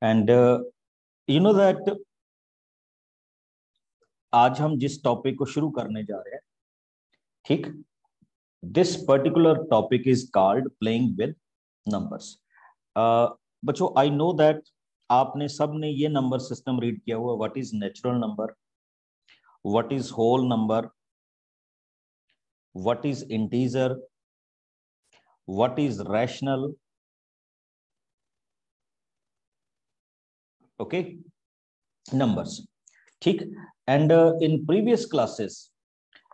And you know that आज हम जिस टॉपिक को शुरू करने जा रहे हैं, ठीक, this particular topic is called playing with numbers. बच्चों, आई नो दैट आपने सब ने ये नंबर सिस्टम रीड किया हुआ, what is natural number, what is whole number, what is integer, what is rational, okay, numbers, ठीक। And in previous classes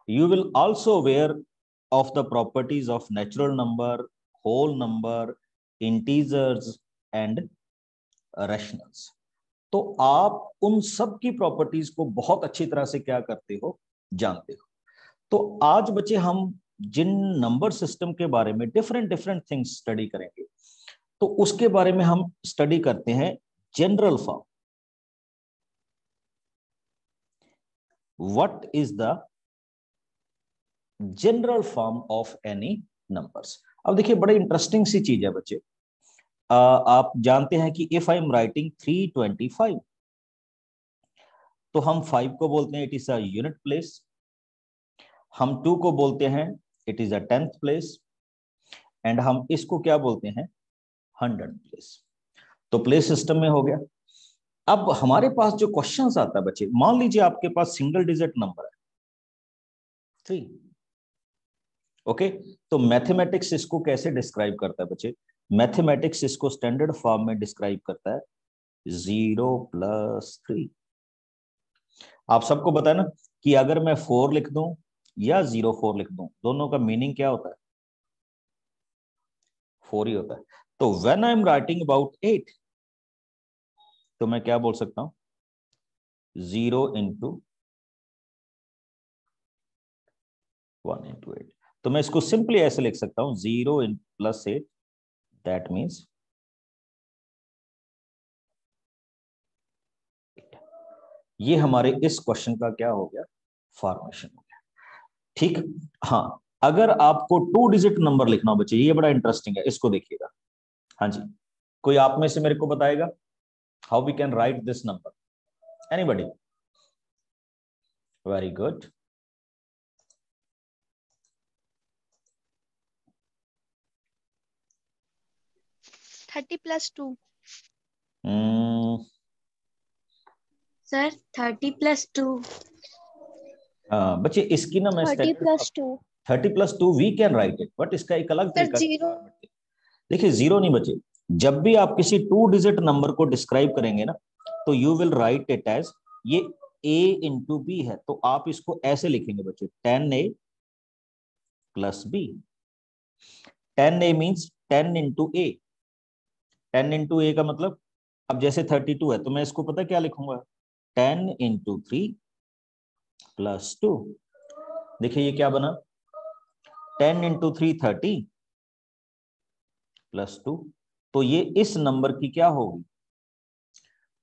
you will also aware of the properties of natural number, whole number, integers and rationals। तो आप उन सब की properties को बहुत अच्छी तरह से क्या करते हो, जानते हो। तो आज बच्चे हम जिन नंबर सिस्टम के बारे में डिफरेंट डिफरेंट थिंग्स स्टडी करेंगे, तो उसके बारे में हम स्टडी करते हैं general form. What is the general form of any numbers. अब देखिए, बड़ी इंटरेस्टिंग सी चीज है बच्चे। आप जानते हैं कि इफ आई एम राइटिंग 325, तो हम 5 को बोलते हैं it is a unit place, हम 2 को बोलते हैं it is a 10th place, and हम इसको क्या बोलते हैं, 100 प्लेस। तो प्लेस सिस्टम में हो गया। अब हमारे पास जो क्वेश्चंस आता है बच्चे, मान लीजिए आपके पास सिंगल डिजिट नंबर है 3, ओके। तो मैथमेटिक्स इसको कैसे डिस्क्राइब करता है बच्चे, मैथमेटिक्स इसको स्टैंडर्ड फॉर्म में डिस्क्राइब करता है 0+3। आप सबको पता है ना कि अगर मैं 4 लिख दूं या 04 लिख दूं, दोनों का मीनिंग क्या होता है, 4 ही होता है। तो when I am writing about 8, तो मैं क्या बोल सकता हूं, 0×1×8। तो मैं इसको सिंपली ऐसे लिख सकता हूं 0+8, दैट मीन्स ये हमारे इस क्वेश्चन का क्या हो गया, फॉर्मेशन हो गया, ठीक। हाँ, अगर आपको 2 डिजिट नंबर लिखना हो बच्चे, ये बड़ा इंटरेस्टिंग है, इसको देखिएगा। हाँ जी, कोई आप में से मेरे को बताएगा how we can write this number, anybody? Very good. 30+2 sir, 30+2। बच्चे इसकी ना मैं 30+2 30+2 we can write it, but इसका एक अलग सर, तरीका। 0। देखिए, जीरो नहीं बचे, जब भी आप किसी 2 डिजिट नंबर को डिस्क्राइब करेंगे ना, तो you will write it as ये a×b है, तो आप इसको ऐसे लिखेंगे बच्चे 10a+b। 10a means 10 × a। 10 × a का मतलब, अब जैसे 32 है, तो मैं इसको पता क्या लिखूंगा, 10 × 3 + 2। देखिए ये क्या बना, 10 × 3 30 + 2। तो ये इस नंबर की क्या होगी,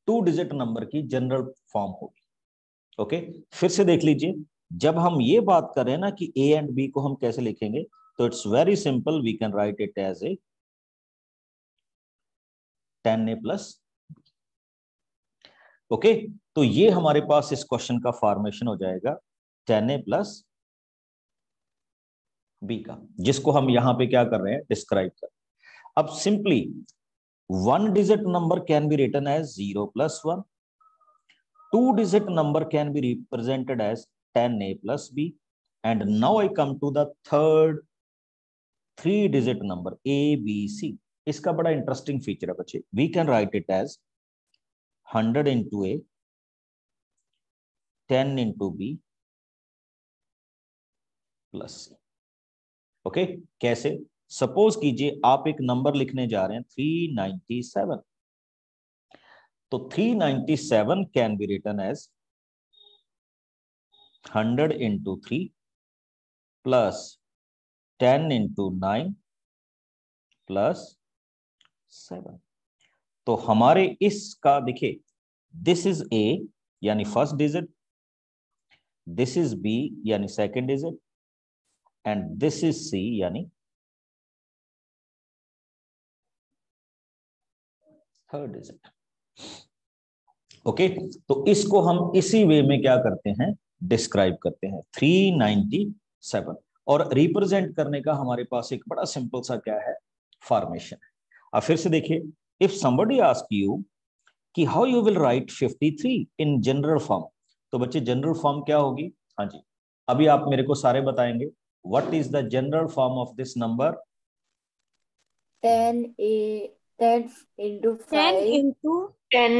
2 डिजिट नंबर की जनरल फॉर्म होगी, ओके। फिर से देख लीजिए, जब हम ये बात कर रहे हैं ना कि a एंड b को हम कैसे लिखेंगे, तो it's very simple, we can write it as A 10a+, okay. तो ये हमारे पास इस क्वेश्चन का फॉर्मेशन हो जाएगा 10a+b का, जिसको हम यहां पे क्या कर रहे हैं, डिस्क्राइब कर। अब simply 1 digit number can be written as 0+1, 2 digit number can be represented as 10a+b, and now I come to the third 3 digit number abc। इसका बड़ा इंटरेस्टिंग फीचर है बच्चे, we can write it as 100 × a, 10 × b + c, okay. कैसे, suppose कीजिए आप एक number लिखने जा रहे हैं 397, तो 397 कैन बी रिटन एज 100 × 3 + 10 × 9 + 7। तो हमारे इसका देखिए, दिस इज ए यानी first digit, this is B यानी second digit, and this is C यानी थर्ड डिजिट। ओके, तो इसको हम इसी वे में क्या करते हैं, डिस्क्राइब करते हैं 397। और रिप्रेजेंट करने का हमारे पास एक बड़ा सिंपल सा क्या है, फॉर्मेशन है। अब फिर से देखिए, इफ समबडी आस्क यू कि how you will right 53 in general form, तो बच्चे जनरल फॉर्म क्या होगी? हाँ जी, अभी आप मेरे को सारे बताएंगे, what is the general form of this number? 10 into 10 5 into 10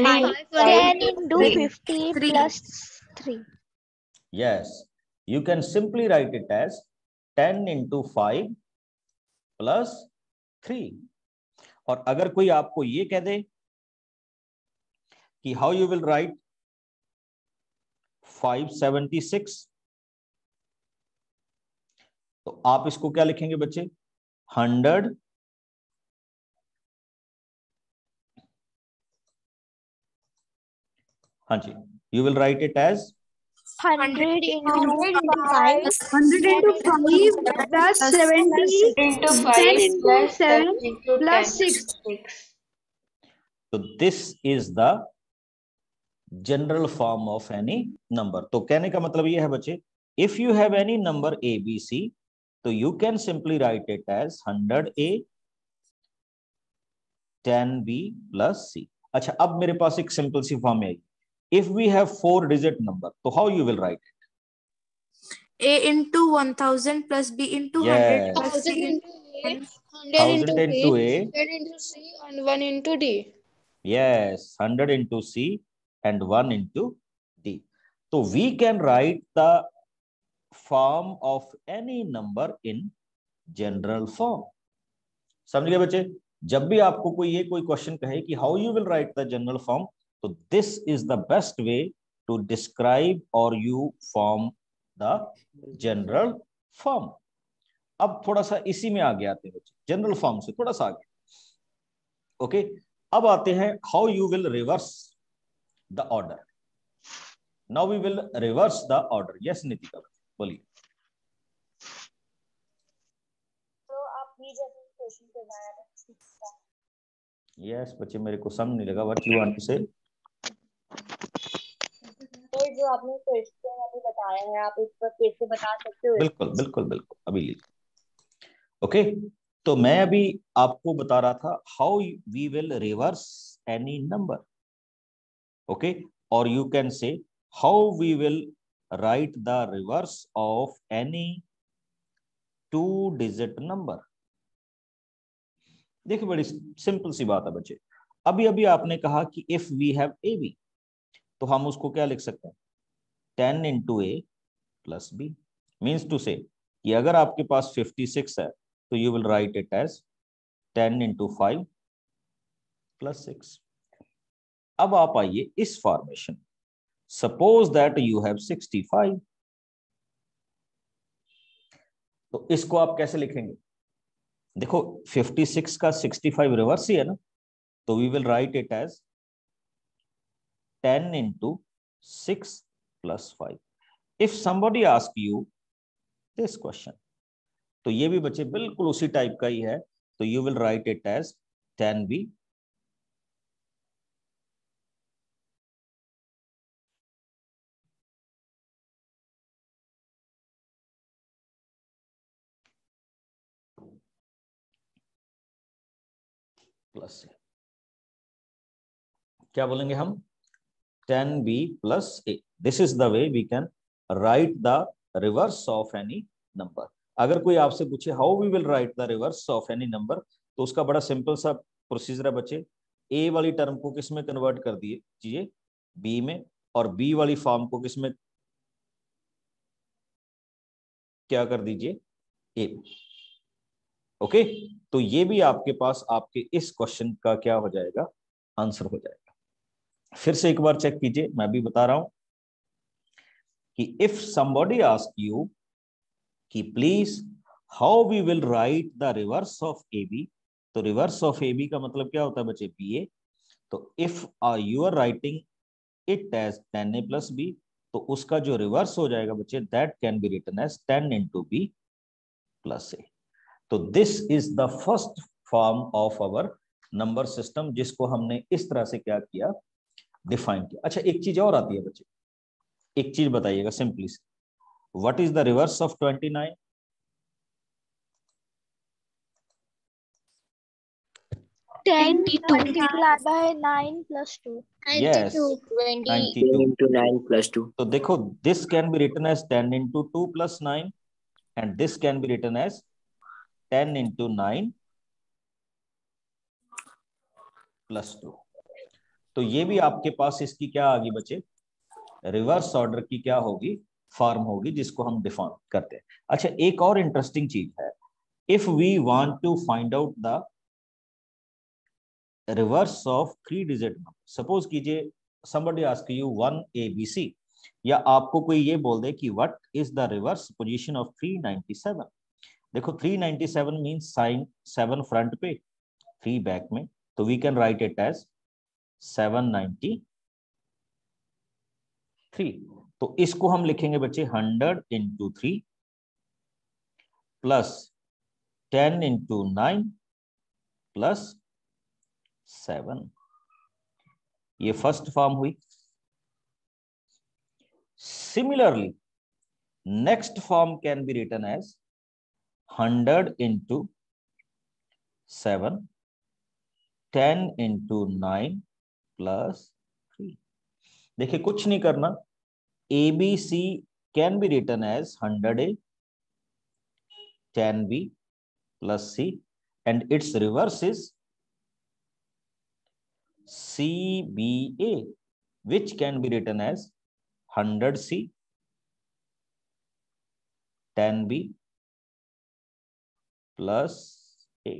10 into 50 3. plus 3. Yes, you can simply write it as 10 into 5 plus 3। और अगर कोई आपको ये कह दे कि हाउ यू विल राइट 576, तो आप इसको क्या लिखेंगे बच्चे? 100 हाँ जी, you will write it as 100 into 5 100 into 5 plus 70 into 5 10 into plus 7 into plus 10. 6. तो this is the general form of any number. तो कहने का मतलब ये है बच्चे, if you have any number A B C, तो you can simply write it as 100A 10B plus C। अच्छा, अब मेरे पास एक सिंपल सी फॉर्म है, if we have 4 digit number, तो how you will write it? A into 1000 plus B into Yes. 100 plus C 1000 into A, 100 into C and 1 into D. yes, 100 into C and 1 into D। तो we can write the form of any number in general form। समझ गए बच्चे? जब भी आपको कोई question कहे कि how you will write the general form, तो this is the best way to describe और you form the general form. अब थोड़ा सा इसी में आगे आते हैं बच्चे, जनरल फॉर्म से थोड़ा सा आगे। ओके, अब आते हैं how you will reverse the order. Now we will reverse the order. Yes Nitika, बोलिए। तो आप भी जब क्वेश्चन के बारे में यस बच्चे, मेरे को समझ नहीं लगा व्हाट यू वांट टू से। तो जो आपने क्वेश्चन अभी बताया है, आप इस पर फिर से बता सकते हो? बिल्कुल बिल्कुल बिल्कुल, अभी लीजिए। ओके, तो मैं अभी आपको बता रहा था how we will reverse any number. Okay, और you can say how we will write the reverse of any 2 digit number. देखिए, बड़ी सिंपल सी बात है बच्चे। अभी अभी आपने कहा कि if we have A B, तो हम उसको क्या लिख सकते हैं? 10 into A plus B। Means to say कि अगर आपके पास 56 है, तो you will write it as 10 into 5 plus 6। अब आप आइए इस formation, suppose that you have 65, तो इसको आप कैसे लिखेंगे? देखो, 56 का 65 रिवर्स ही है ना, तो we will write it as 10 into 6 plus 5। If somebody ask you this question, तो ये भी बच्चे बिल्कुल उसी टाइप का ही है, तो you will write it as 10B plus A. क्या बोलेंगे हम? 10B plus A। This is the way we can write the reverse of any number. अगर कोई आपसे पूछे how we will write the reverse of any number, तो उसका बड़ा सिंपल सा प्रोसीजर है बच्चे। ए वाली टर्म को किस में कन्वर्ट कर दीजिए? बी में। और बी वाली फॉर्म को किस में क्या कर दीजिए? ए में। ओके, तो ये भी आपके पास आपके इस क्वेश्चन का क्या हो जाएगा? आंसर हो जाएगा। फिर से एक बार चेक कीजिए, मैं भी बता रहा हूं कि इफ somebody ask you कि please how we will write the reverse of A B, तो रिवर्स ऑफ ए बी का मतलब क्या होता है बच्चे? B A. तो if you are writing it as 10A plus B, तो उसका जो रिवर्स हो जाएगा बच्चे, that can be written as 10 into B plus A। तो this is the first form of our number system, जिसको हमने इस तरह से क्या किया? डिफाइन किया। अच्छा एक चीज और आती है बच्चे, एक चीज बताइएगा simply, what is the reverse of 29? 10 multiplied by 9 plus 2. Yes, 20 92 into 9 plus 2. तो देखो this can be written as 10 into 2 plus 9 and this can be written as 10 into 9 plus 2। तो ये भी आपके पास इसकी क्या आ गई बच्चे, रिवर्स ऑर्डर की क्या होगी, फॉर्म होगी, जिसको हम डिफाइन करते हैं। अच्छा एक और इंटरेस्टिंग चीज है, if we want to find out the reverse of 3 digit number, suppose कीजिए somebody ask you 1 ABC, या आपको कोई ये बोल दे कि what is the reverse position of 397। देखो 397 मींस साइन 7 फ्रंट पे 3 बैक में, तो we can write it as 793। तो इसको हम लिखेंगे बच्चे 100 into 3 प्लस 10 into 9 प्लस 7। ये फर्स्ट फॉर्म हुई। Similarly next form can be written as 100 into 7, 10 into 9 plus 3। देखिए कुछ नहीं करना, ABC can be written as 100A, 10B plus C, and its reverse is CBA, which can be written as 100C, 10B plus A।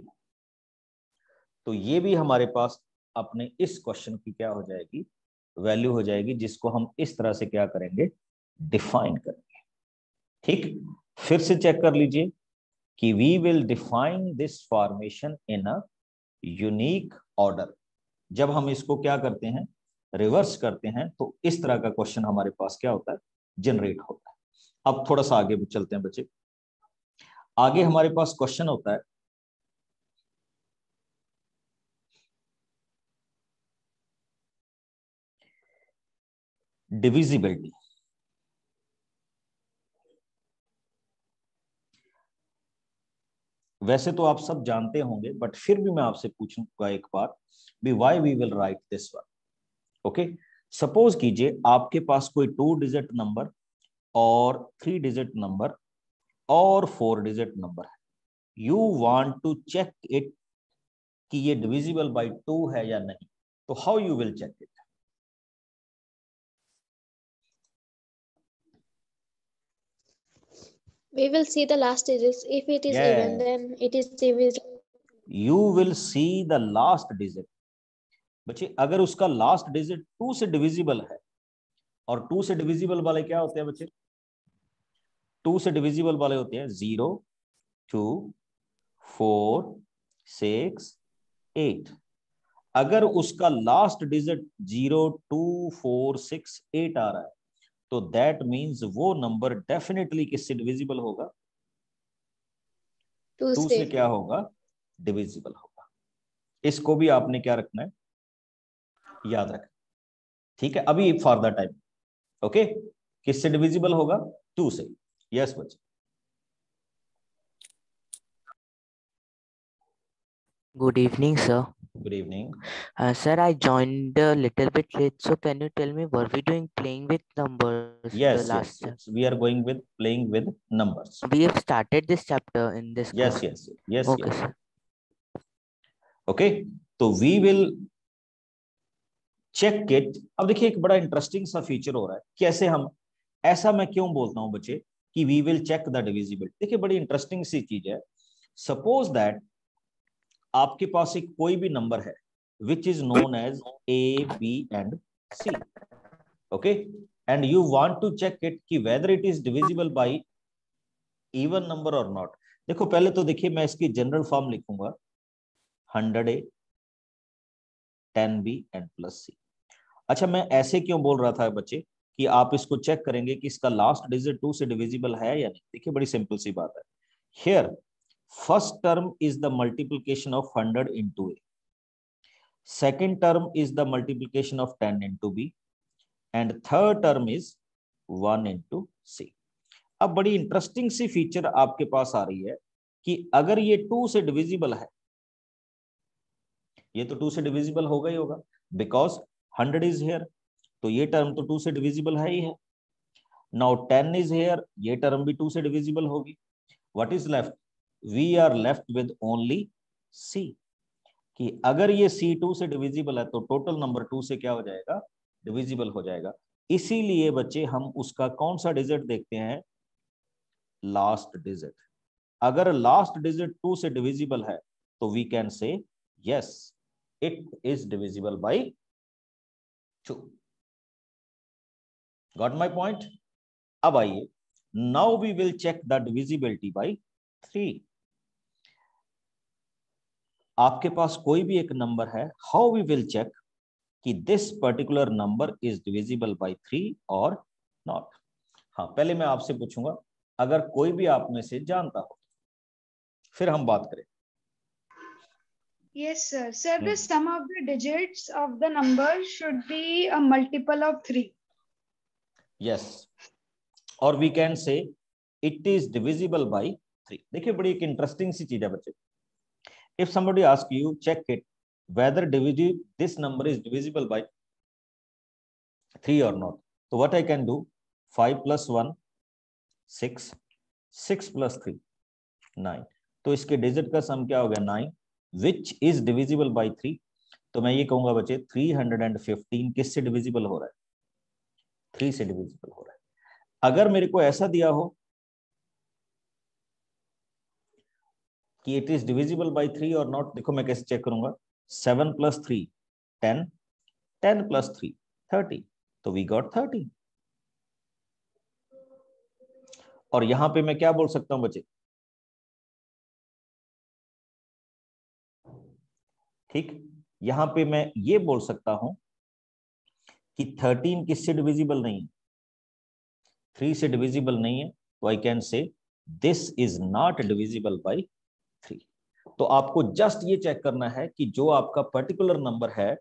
तो ये भी हमारे पास अपने इस क्वेश्चन की क्या हो जाएगी, वैल्यू हो जाएगी, जिसको हम इस तरह से क्या करेंगे, डिफाइन करेंगे। ठीक, फिर से चेक कर लीजिए कि we will define this formation in a unique order. जब हम इसको क्या करते हैं, रिवर्स करते हैं, तो इस तरह का क्वेश्चन हमारे पास क्या होता है, जनरेट होता है। अब थोड़ा सा आगे चलते हैं बच्चे। आगे हमारे पास क्वेश्चन होता है डिविजिबिलिटी। वैसे तो आप सब जानते होंगे, बट फिर भी मैं आपसे पूछूंगा एक बार भी, why we will write this one. Okay, suppose कीजिए आपके पास कोई 2 डिजिट नंबर और 3 डिजिट नंबर और 4 डिजिट नंबर है। You want to check it कि ये डिविजिबल बाय 2 है या नहीं, तो how you will check it? We will see the last digits. If it is even, then it is divisible. You will see the last digit। बच्चे अगर उसका last digit 2 से डिविजिबल है, और 2 से डिविजिबल वाले क्या होते हैं बच्चे, 2 से डिविजिबल वाले होते हैं 0, 2, 4, 6, 8। अगर उसका लास्ट डिजिट 0, 2, 4, 6, 8 आ रहा है, तो दैट मींस वो नंबर डेफिनेटली किससे डिविजिबल होगा, 2 से क्या होगा, डिविजिबल होगा। इसको भी आपने क्या रखना है, याद रखना। ठीक है, अभी फॉर द टाइम, ओके, किससे डिविजिबल होगा, 2 से। यस बच्चे। Good evening, sir. Good evening. Sir, I joined a little bit late, so can you tell me what we doing playing with numbers? Yes, the last yes. We are going with playing with numbers. We have started this chapter in this Yes, class. yes. Okay, yes. sir. Okay, तो we will check it। अब देखिए एक बड़ा interesting सा feature हो रहा है। कैसे हम, ऐसा मैं क्यों बोलता हूं बच्चे कि we will check the divisibility? देखिए बड़ी इंटरेस्टिंग सी चीज है। सपोज दैट आपके पास एक कोई भी नंबर है which is known as A, B and C, okay, and you want to check it कि whether it is divisible by even number or not। देखो पहले तो देखिए मैं इसकी जनरल फॉर्म लिखूंगा 100A, 10B and plus C। अच्छा मैं ऐसे क्यों बोल रहा था बच्चे कि आप इसको चेक करेंगे कि इसका लास्ट डिजिट 2 से डिविजिबल है या नहीं। देखिए बड़ी सिंपल सी बात है। Here first term is the multiplication of 100 into A। second term is the multiplication of 10 into b and third term is 1 into c. अब बड़ी इंटरेस्टिंग सी फीचर आपके पास आ रही है कि अगर ये 2 से डिविजिबल है, ये तो 2 से डिविजिबल होगा ही होगा बिकॉज 100 इज हेयर, तो ये टर्म तो 2 से डिविजिबल है ही है. नाउ 10 इज हेयर, ये टर्म भी 2 से डिविजिबल होगी. What is left? We are left with only c, कि अगर ये c 2 से डिविजिबल है तो टोटल नंबर 2 से क्या हो जाएगा? डिविजिबल हो जाएगा. इसीलिए बच्चे हम उसका कौन सा डिजिट देखते हैं? Last digit. अगर लास्ट डिजिट 2 से डिविजिबल है तो we can say yes it is divisible by 2. Got my point? अब आइए, now we will check the divisibility by 3. आपके पास कोई भी एक नंबर है, हाउ वी विल चेक कि this particular number is divisible by 3 और नॉट. हाँ, पहले मैं आपसे पूछूंगा अगर कोई भी आप में से जानता हो, फिर हम बात करें. Yes, sir. Sir, the sum of the digits of the number should be a multiple of 3. Yes. और we can say it is divisible by 3. देखिए बड़ी एक इंटरेस्टिंग सी चीज है बच्चे. If somebody asks you, check it whether this number is divisible by 3 or not. So what I can do? 5 plus 1, 6. 6 plus 3, 9. तो इसके digit का सम क्या हो गया? 9. Which is divisible by 3. तो मैं ये कहूंगा बच्चे 315 किससे डिविजिबल हो रहा है? 3 से डिविजिबल हो रहा है. अगर मेरे को ऐसा दिया हो कि इट इज डिविजिबल बाय 3 और नॉट, देखो मैं कैसे चेक करूंगा. 7 plus 3, 10. 10 plus 3, 30. तो वी गॉट 30. और यहां पे मैं क्या बोल सकता हूं बच्चे? ठीक, यहां पे मैं ये बोल सकता हूं कि 13 किससे डिविजिबल नहीं है? 3 से डिविजिबल नहीं है. तो I can say this is not divisible by 3. तो आपको जस्ट ये चेक करना है कि जो आपका पर्टिकुलर नंबर है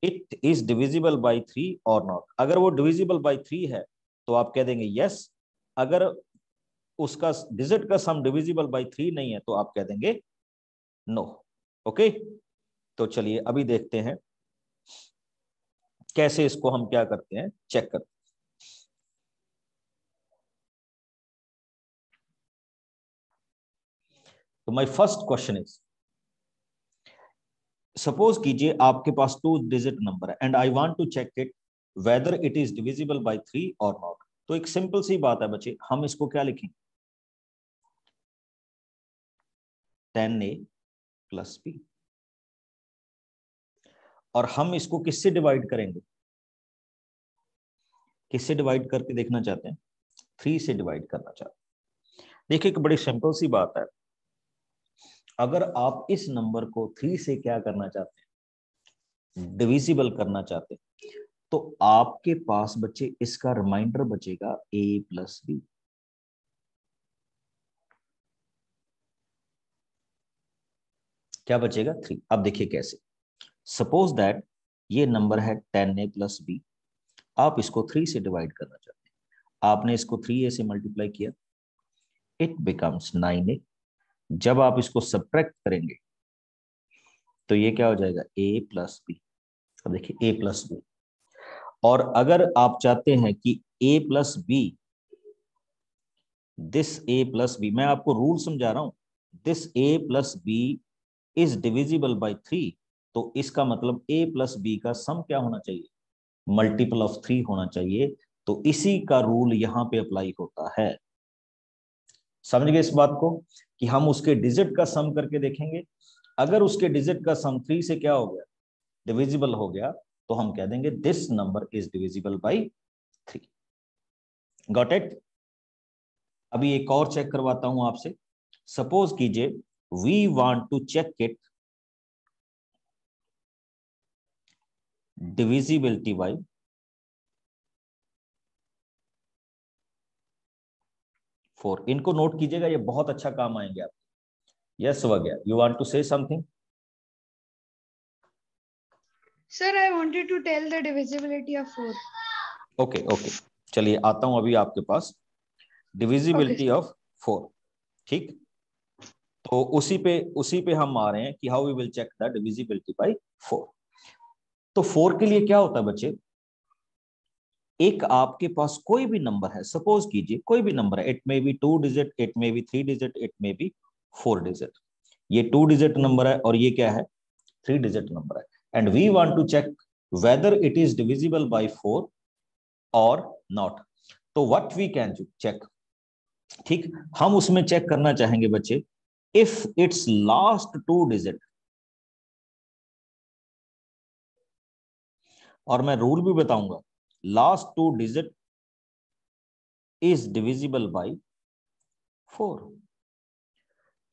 इट इज डिविजिबल बाय 3 और नॉट. अगर वो डिविजिबल बाय 3 है तो आप कह देंगे यस. अगर उसका डिजिट का सम डिविजिबल बाय 3 नहीं है तो आप कह देंगे नो. ओके, तो चलिए अभी देखते हैं कैसे इसको हम क्या करते हैं, चेक करते हैं. तो my first question is, suppose कीजिए आपके पास 2 डिजिट नंबर है and I want to check it whether it is divisible by 3 और नॉट. तो एक सिंपल सी बात है बच्चे, हम इसको क्या लिखेंगे? 10a plus b. और हम इसको किससे डिवाइड करेंगे? किससे डिवाइड करके देखना चाहते हैं? 3 से डिवाइड करना चाहते हैं. देखिए एक बड़ी सिंपल सी बात है, अगर आप इस नंबर को 3 से क्या करना चाहते हैं? डिविजिबल करना चाहते हैं, तो आपके पास बच्चे इसका रिमाइंडर बचेगा a plus b. क्या बचेगा? 3. अब देखिए कैसे. सपोज दैट ये नंबर है 10a plus b. आप इसको 3 से डिवाइड करना चाहते हैं. आपने इसको 3a से मल्टीप्लाई किया, इट बिकम्स 9a. जब आप इसको सब्ट्रैक्ट करेंगे तो ये क्या हो जाएगा? a plus b. अब देखिए a plus b. और अगर आप चाहते हैं कि a plus b, this a plus b, मैं आपको रूल समझा रहा हूं, this a plus b is divisible by 3, तो इसका मतलब a plus b का सम क्या होना चाहिए? मल्टीपल ऑफ 3 होना चाहिए. तो इसी का रूल यहां पे अप्लाई होता है. समझ गए इस बात को कि हम उसके डिजिट का सम करके देखेंगे. अगर उसके डिजिट का सम 3 से क्या हो गया? डिविजिबल हो गया, तो हम कह देंगे this number is divisible by 3. Got it? अभी एक और चेक करवाता हूं आपसे. सपोज कीजिए we want to check it divisibility by 4. इनको नोट कीजिएगा, ये बहुत अच्छा काम आएंगे आप. यस वगैरह, you want to say something? Sir, I wanted to tell the divisibility of 4. Okay okay, चलिए आता हूं अभी आपके पास डिविजिबिलिटी ऑफ 4। ठीक, तो उसी पे हम आ रहे हैं कि how we will check the divisibility by 4। तो 4 के लिए क्या होता है बच्चे, एक आपके पास कोई भी नंबर है, सपोज कीजिए कोई भी नंबर है, it may be 2 digit, it may be 3 digit, it may be 4 digit. ये 2 डिजिट नंबर है और ये क्या है, 3 डिजिट नंबर है, and we want to check whether it is divisible by 4 और नॉट। तो व्हाट वी कैन चेक, ठीक, हम उसमें चेक करना चाहेंगे बच्चे, इफ इट्स लास्ट 2 डिजिट, और मैं रूल भी बताऊंगा, last 2 digit is divisible by 4।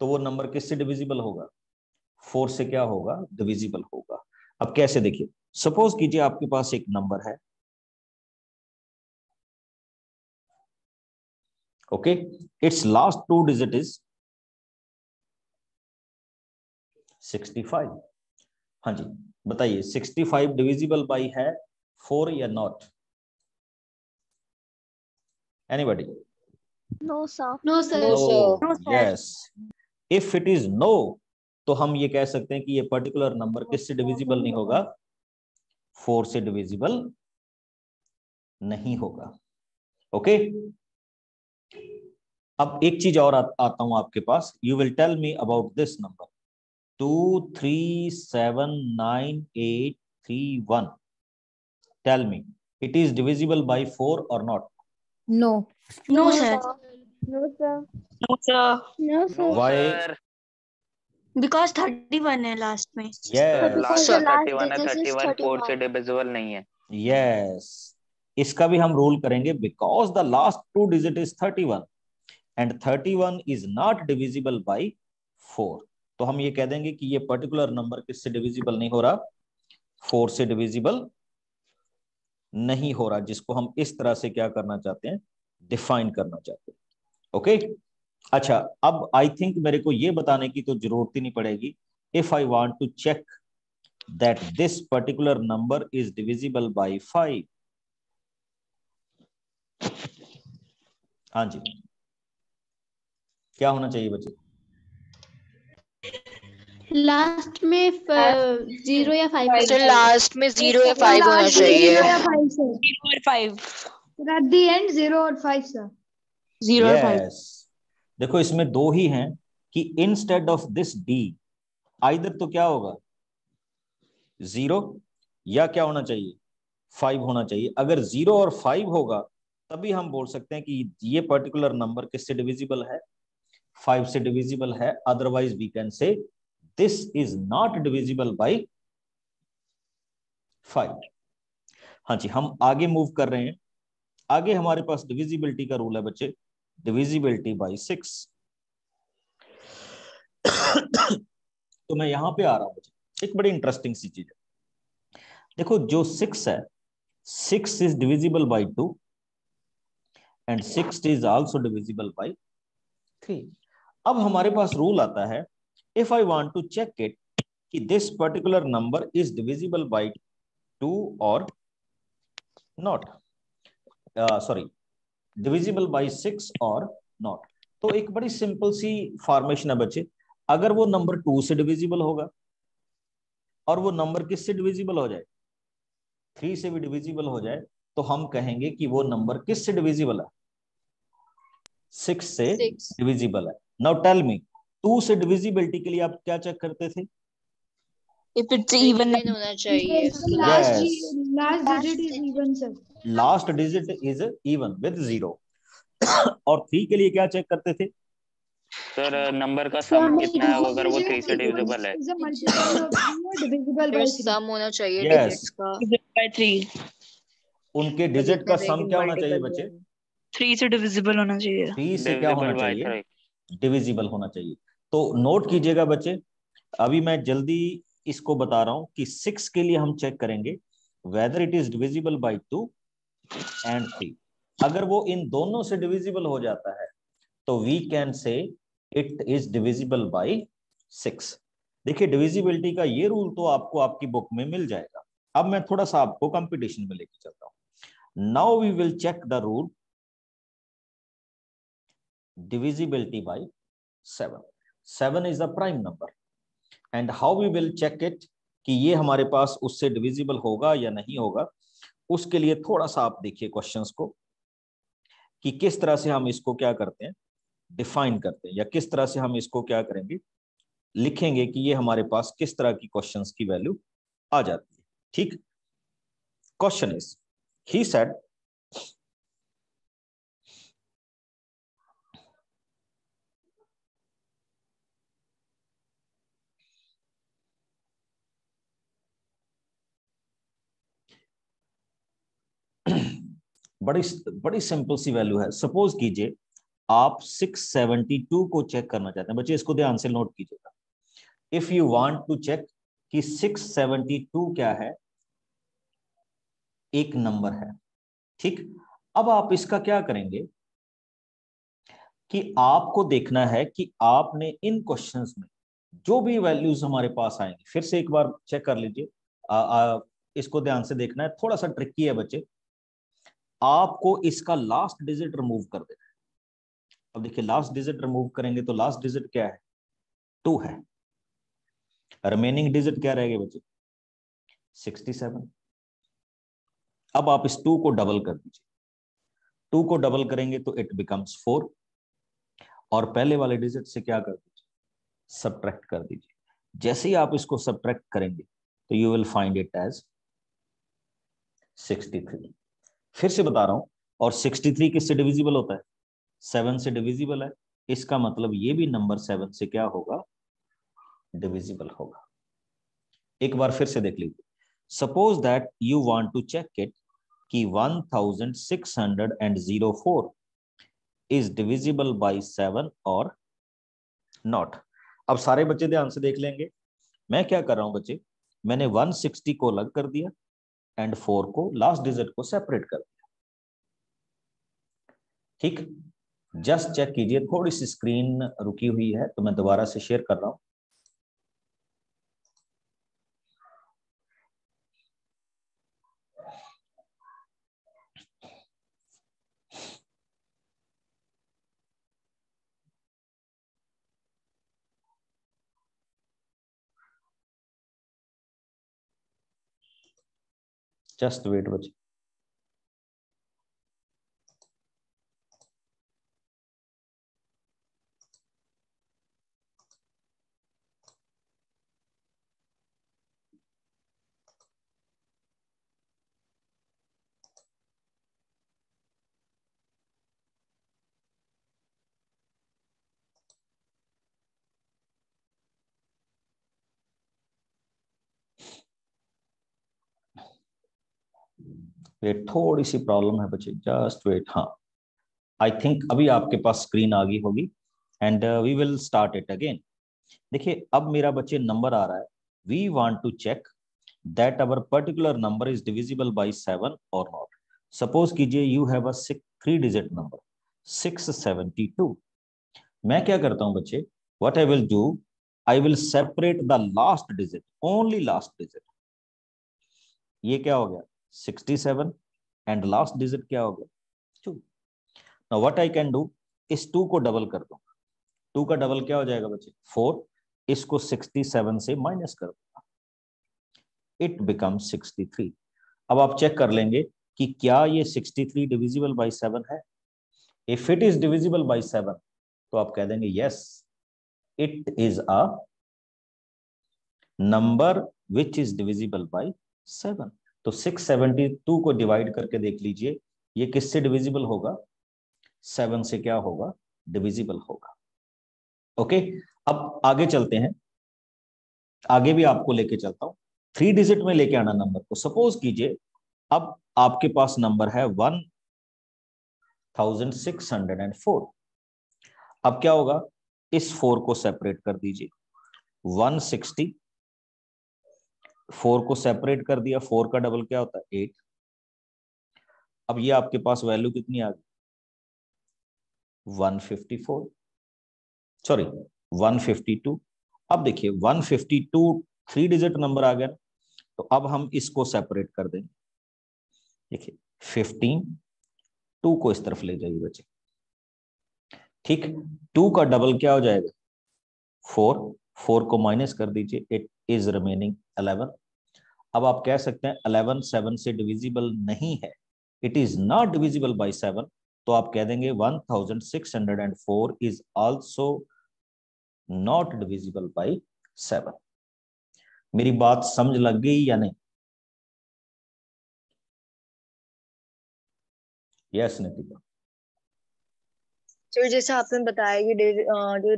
तो वो नंबर किससे डिविजिबल होगा, 4 से क्या होगा, डिविजिबल होगा। अब कैसे, देखिए सपोज कीजिए आपके पास एक नंबर है, okay, it's last 2 digit is 65। हाँ जी, बताइए 65 डिविजिबल बाय है 4 या not, anybody? No, sir. No, sir. No, yes. If it is no, तो हम ये कह सकते हैं कि ये पर्टिकुलर नंबर किससे डिविजिबल नहीं होगा, 4 से डिविजिबल नहीं होगा। ओके, अब एक चीज और आता हूं आपके पास, you will tell me about this number 23798131। Tell me, it is divisible by 4 और not? No. No, sir. No, sir. No, sir. No, sir. Why? Because 31 है last में. Yes. Because the last digit is 4 से 31. Divisible नहीं है। Yes. इसका भी हम rule करेंगे, because the last 2 digit is 31 and 31 is not divisible by 4। तो हम ये कह देंगे कि ये पर्टिकुलर नंबर किससे डिविजिबल नहीं हो रहा, 4 से डिविजिबल नहीं हो रहा, जिसको हम इस तरह से क्या करना चाहते हैं, डिफाइन करना चाहते हैं। ओके, अच्छा, अब आई थिंक मेरे को ये बताने की तो जरूरत ही नहीं पड़ेगी, if I want to check that this particular number is divisible by 5। हाँ जी, क्या होना चाहिए बच्चे? लास्ट में 0 या 5 So last में 0 या 5 होना Last में चाहिए. 0 या 5, sir. 0 और 5. At the end 0 और 5, sir. 0 और 5. Yes. देखो इसमें दो ही हैं कि instead of this D, either तो क्या होगा, 0 या क्या होना चाहिए, 5 होना चाहिए। अगर 0 और 5 होगा तभी हम बोल सकते हैं कि ये पर्टिकुलर नंबर किससे डिविजिबल है, 5 से डिविजिबल है। Otherwise we can say this is not divisible by 5। हाँ जी, हम आगे मूव कर रहे हैं। आगे हमारे पास डिविजिबिलिटी का रूल है बच्चे, डिविजिबिलिटी बाय 6। तो मैं यहां पे आ रहा हूं बच्चे, एक बड़ी इंटरेस्टिंग सी चीज है। देखो जो 6 है, 6 is divisible by 2 and 6 is also divisible by 3। अब हमारे पास रूल आता है, if I want to check it कि this particular number is divisible by 2 और नॉट, सॉरी, डिविजिबल बाय 6 और नॉट। तो एक बड़ी सिंपल सी फॉर्मेशन है बच्चे, अगर वो नंबर 2 से डिविजिबल होगा और वो नंबर किससे डिविजिबल हो जाए, 3 से भी डिविजिबल हो जाए, तो हम कहेंगे कि वो नंबर किससे डिविजिबल है, 6 से डिविजिबल है। नाउ टेल मी, 2 से डिविजिबिलिटी के लिए आप क्या चेक करते थे? If it's even होना चाहिए. Last Yes. digit is even, sir. Last digit is even with 0। और 3 के लिए क्या चेक करते थे? सर नंबर का सम कितना है अगर वो 3 से डिविजिबल है। Is a multiple of 3 or divisible by 3. सम होना चाहिए Yes. digits का. by 3. उनके डिजिट का सम क्या होना चाहिए बच्चे? 3 से divisible होना चाहिए. 3 से क्या होना Divisible by चाहिए? 3। डिविजिबल होना चाहिए। तो नोट कीजिएगा बच्चे, अभी मैं जल्दी इसको बता रहा हूं कि 6 के लिए हम चेक करेंगे weather it is divisible by 2 and 3। अगर वो इन दोनों से डिविजिबल हो जाता है तो we can say it is divisible by 6। देखिए डिविजिबिलिटी का ये रूल तो आपको आपकी बुक में मिल जाएगा, अब मैं थोड़ा सा आपको कंपटीशन में लेके चलता हूं। Now we will check the rule divisibility by 7. 7 is a prime number and how we will check it कि ये हमारे पास उससे डिविजिबल होगा या नहीं होगा। उसके लिए थोड़ा सा आप देखिए क्वेश्चंस को कि किस तरह से हम इसको क्या करते हैं, डिफाइन करते हैं, या किस तरह से हम इसको क्या करेंगे, लिखेंगे कि ये हमारे पास किस तरह की क्वेश्चंस की वैल्यू आ जाती है। ठीक, क्वेश्चन इज ही सेड बड़ी बड़ी सिंपल सी वैल्यू है। सपोज कीजिए आप 672 को चेक करना चाहते हैं। बच्चे इसको ध्यान से नोट कीजिएगा। If you want to check कि 672 क्या है, एक नंबर है। ठीक, अब आप इसका क्या करेंगे कि आपको देखना है कि आपने इन क्वेश्चंस में जो भी वैल्यूज हमारे पास आएंगी, फिर से एक बार चेक कर लीजिए। इसको ध्यान से देखना है, थोड़ा सा ट्रिकी है बच्चे। आपको इसका लास्ट डिजिट रिमूव कर देना है। अब देखिए लास्ट डिजिट रिमूव करेंगे तो लास्ट डिजिट क्या है, 2 है। रिमेनिंग डिजिट क्या रहेगा बच्चे, 67। अब आप इस 2 को डबल कर दीजिए। 2 को डबल करेंगे तो इट बिकम्स 4 और पहले वाले डिजिट से क्या कर दीजिए, सबट्रैक्ट कर दीजिए। जैसे ही आप इसको सबट्रैक्ट करेंगे तो you will find it as 63। फिर से बता रहा हूं, और 63 किससे डिविजिबल होता है, 7 से डिविजिबल है। इसका मतलब ये भी नंबर 7 से क्या होगा, डिविजिबल होगा। एक बार फिर से देख लीजिए। Suppose that you want to check it कि 1604 इज डिविजिबल बाय 7 और नॉट। अब सारे बच्चे ध्यान से देख लेंगे। मैं क्या कर रहा हूं बच्चे, मैंने 160 को अलग कर दिया एंड 4 को लास्ट डिजिट को सेपरेट कर दिया। ठीक, जस्ट चेक कीजिए। थोड़ी सी स्क्रीन रुकी हुई है तो मैं दोबारा से शेयर कर रहा हूं। जस्ट वेट बच्चे। वेट, थोड़ी सी प्रॉब्लम है बच्चे, जस्ट वेट। हाँ, आई थिंक अभी आपके पास स्क्रीन आ गई होगी and we will start it again. देखिए अब मेरा बच्चे नंबर आ रहा है, we want to check that our particular number is divisible by 7 और नॉट। सपोज कीजिए you have a 3 digit number 672। मैं क्या करता हूं बच्चे, what I will do, I will separate the last digit, only last digit. ये क्या हो गया, 67 एंड लास्ट डिजिट क्या हो गया, 2। Now what I can do, इस 2 को डबल कर दूंगा। 2 का डबल क्या हो जाएगा बच्चे, 4। इसको 67 से माइनस कर दूंगा, इट बिकम्स 63। अब आप चेक कर लेंगे कि क्या ये 63 डिविजिबल बाय 7 है। If it is divisible by 7 तो आप कह देंगे yes, it is a number which is divisible by 7। तो 672 को डिवाइड करके देख लीजिए, ये किससे डिविजिबल होगा, 7 से क्या होगा, डिविजिबल होगा। ओके, अब आगे चलते हैं। आगे भी आपको लेके चलता हूं, 3 डिजिट में लेके आना नंबर को। सपोज कीजिए अब आपके पास नंबर है 1604। अब क्या होगा, इस 4 को सेपरेट कर दीजिए। 160, 4 को सेपरेट कर दिया, 4 का डबल क्या होता है, 8। अब ये आपके पास वैल्यू कितनी आ गई, 154, सॉरी 152। अब देखिए 152 3 डिजिट नंबर आ गया, तो तो अब हम इसको सेपरेट कर देंगे। देखिए 15, 2 को इस तरफ ले जाइए बच्चे, ठीक। 2 का डबल क्या हो जाएगा 4, 4 को माइनस कर दीजिए, इट इज रिमेनिंग 11। अब आप कह सकते हैं 11 7 से डिविजिबल नहीं है, it is not divisible by 7, तो आप कह देंगे 1604 is also not divisible by 7। मेरी बात समझ लग गई या नहीं? यस नितिका। सर जैसे आपने बताया कि जो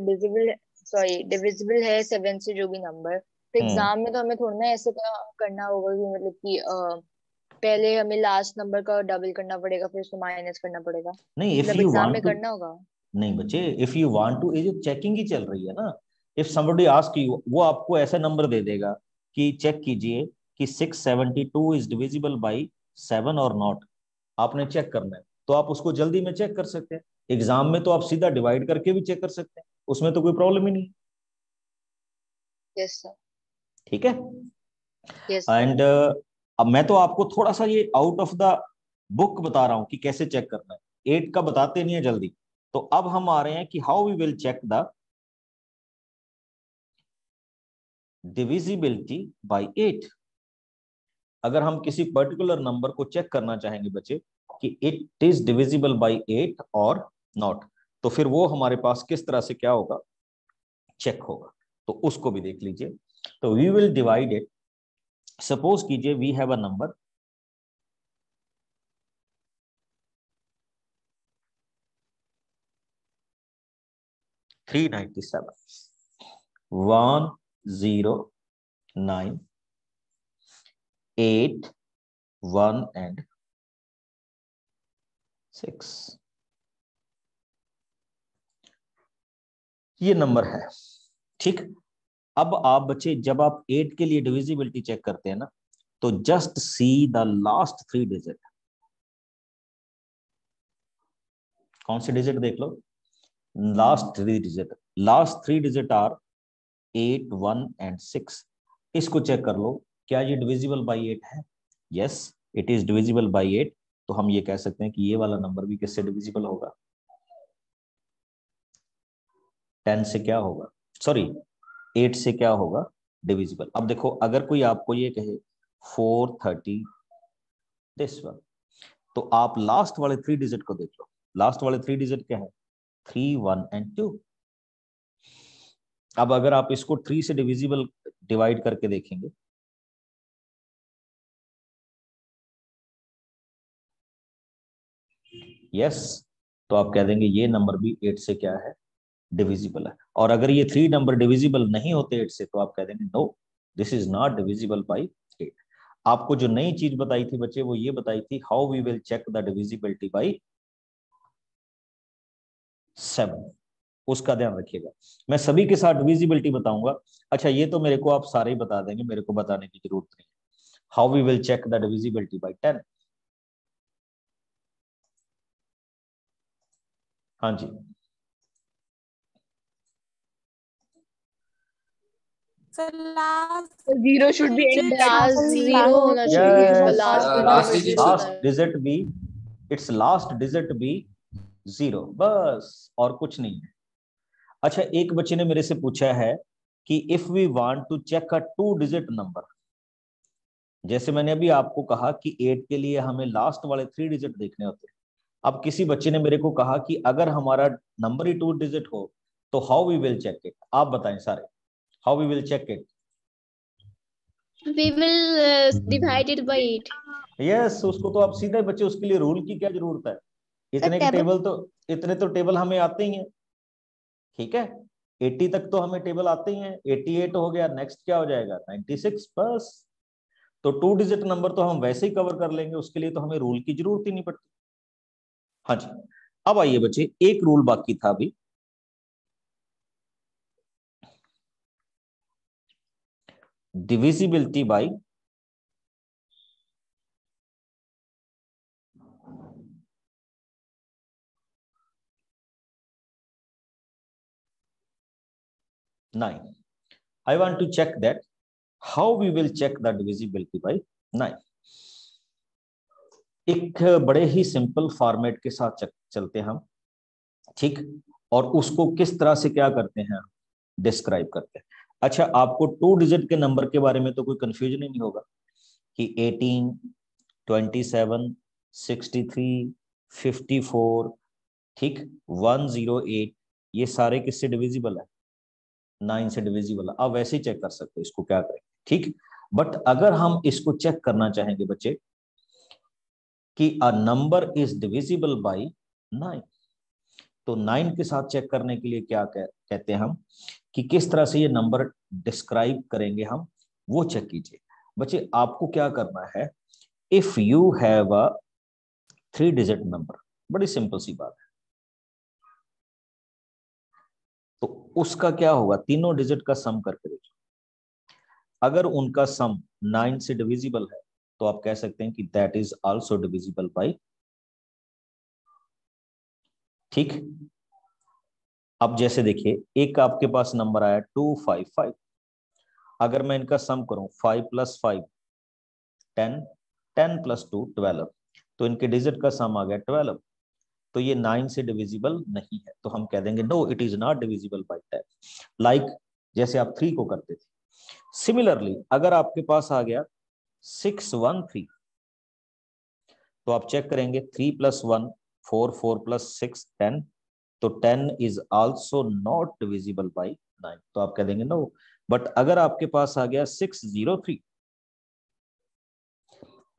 डिविजिबल है 7 से जो भी नंबर, तो एग्जाम में तो हमें थोड़ा ना ऐसे करना होगा कि मतलब कि पहले हमें लास्ट नंबर का डबल करना पड़ेगा फिर उसको माइनस करना पड़ेगा, नहीं, इफ मतलब यू एग्जाम वांट में टू, करना होगा। नहीं बच्चे, इफ यू वांट टू, ये चेकिंग ही चल रही है ना। इफ समबडी आस्क यू, वो आपको ऐसा नंबर दे देगा कि चेक कीजिए कि 672 इज डिविजिबल बाय 7 और नॉट, आपने चेक करना है, तो आप उसको जल्दी में चेक कर सकते हैं। एग्जाम में तो आप सीधा डिवाइड करके भी चेक कर सकते हैं, उसमें तो कोई प्रॉब्लम ही नहीं। Yes sir. ठीक है। यस एंड अब मैं तो आपको थोड़ा सा ये आउट ऑफ द बुक बता रहा हूं कि कैसे चेक करना है, 8 का बताते नहीं है जल्दी। तो अब हम आ रहे हैं कि how we will check the divisibility by 8। अगर हम किसी पर्टिकुलर नंबर को चेक करना चाहेंगे बच्चे कि इट इज डिविजिबल बाय 8 और नॉट, तो फिर वो हमारे पास किस तरह से क्या होगा, चेक होगा। तो उसको भी देख लीजिए। तो we will divide it, suppose कीजिए we have a number 397, 1 0 9 8 1 and 6, ये नंबर है, ठीक। अब आप बच्चे जब आप 8 के लिए डिविजिबिलिटी चेक करते हैं ना, तो just see the last 3 digit. कौन से डिजिट देख लो, last 3 digit, last 3 digit are 8 1 and 6। इसको चेक कर लो, क्या ये डिविजिबल बाय 8 है? Yes, it is divisible by 8। तो हम ये कह सकते हैं कि ये वाला नंबर भी किससे डिविजिबल होगा, 10 से क्या होगा, सॉरी 8 से क्या होगा डिविजिबल। अब देखो अगर कोई आपको ये कहे 430 दिस वन, तो आप लास्ट वाले 3 डिजिट को देख लो, लास्ट वाले 3 डिजिट क्या है 3 1 and 2। अब अगर आप इसको 3 से डिविजिबल डिवाइड करके देखेंगे, यस, तो आप कह देंगे ये नंबर भी 8 से क्या है डिविजिबल है। और अगर ये 3 नंबर डिविजिबल नहीं होते 8 से, तो आप कह देंगे no, this is not divisible by 8। आपको जो नई चीज बताई थी बच्चे, वो ये बताई थी how we will check the divisibility by 7, उसका ध्यान रखिएगा। मैं सभी के साथ डिविजिबिलिटी बताऊंगा। अच्छा ये तो मेरे को आप सारे ही बता देंगे, मेरे को बताने की जरूरत नहीं है। How we will check the divisibility by 10। हाँ जी, So last zero should be at digit last of zero zero. होना चाहिए, उसका yes, लास्ट लास्ट डिजिट भी, इट्स लास्ट डिजिट भी 0, बस और कुछ नहीं है। अच्छा एक बच्चे ने मेरे से पूछा है कि if we want to check a 2 digit number, जैसे मैंने अभी आपको कहा कि 8 के लिए हमें लास्ट वाले 3 डिजिट देखने होते हैं। अब किसी बच्चे ने मेरे को कहा कि अगर हमारा नंबर ही 2 डिजिट हो तो how we will check it, आप बताएं सारे, how we will check it. We will divide it by 8. Yes, उसको तो आप सीधे बच्चे, उसके लिए रूल की क्या जरूरत है, इतने के टेबल तो, इतने तो टेबल हमें आते ही हैं, ठीक है। 80 तक तो हमें टेबल आते ही हैं, 88 हो गया, नेक्स्ट क्या हो जाएगा 96, बस। तो 2 डिजिट नंबर तो हम वैसे ही कवर कर लेंगे, उसके लिए तो हमें रूल की जरूरत ही नहीं पड़ती। हाँ जी, अब आइए बच्चे, एक रूल बाकी था अभी, divisibility by nine. I want to check that how we will check the divisibility by 9। एक बड़े ही सिंपल फॉर्मेट के साथ चलते हैं हम, ठीक, और उसको किस तरह से क्या करते हैं, डिस्क्राइब करते हैं। अच्छा, आपको 2 डिजिट के नंबर के बारे में तो कोई कंफ्यूजन ही नहीं होगा कि 18, 27, 63, 54, ठीक, 108, ये सारे किससे डिविजिबल है, 9 से डिविजिबल है। आप वैसे ही चेक कर सकते हो इसको, क्या करें, ठीक। बट अगर हम इसको चेक करना चाहेंगे बच्चे कि a number is divisible by 9, तो 9 के साथ चेक करने के लिए क्या कहते हैं हम, कि किस तरह से ये नंबर डिस्क्राइब करेंगे हम, वो चेक कीजिए बच्चे। आपको क्या करना है, if you have a 3 digit number, बड़ी सिंपल सी बात है, तो उसका क्या होगा, तीनों डिजिट का सम करके देखिए। अगर उनका सम 9 से डिविजिबल है तो आप कह सकते हैं कि that is also divisible bye, ठीक। अब जैसे देखिए, एक आपके पास नंबर आया 255, अगर मैं इनका सम करूं 5 + 5 10, 10 + 2 12, तो इनके डिजिट का सम आ गया 12, तो ये 9 से डिविजिबल नहीं है, तो हम कह देंगे no it is not divisible by 10, like जैसे आप 3 को करते थे। सिमिलरली अगर आपके पास आ गया 613, तो आप चेक करेंगे 3 + 1 4, 4 + 6 10, तो 10 is also not divisible by 9, तो आप कह देंगे नो। बट अगर आपके पास आ गया 603,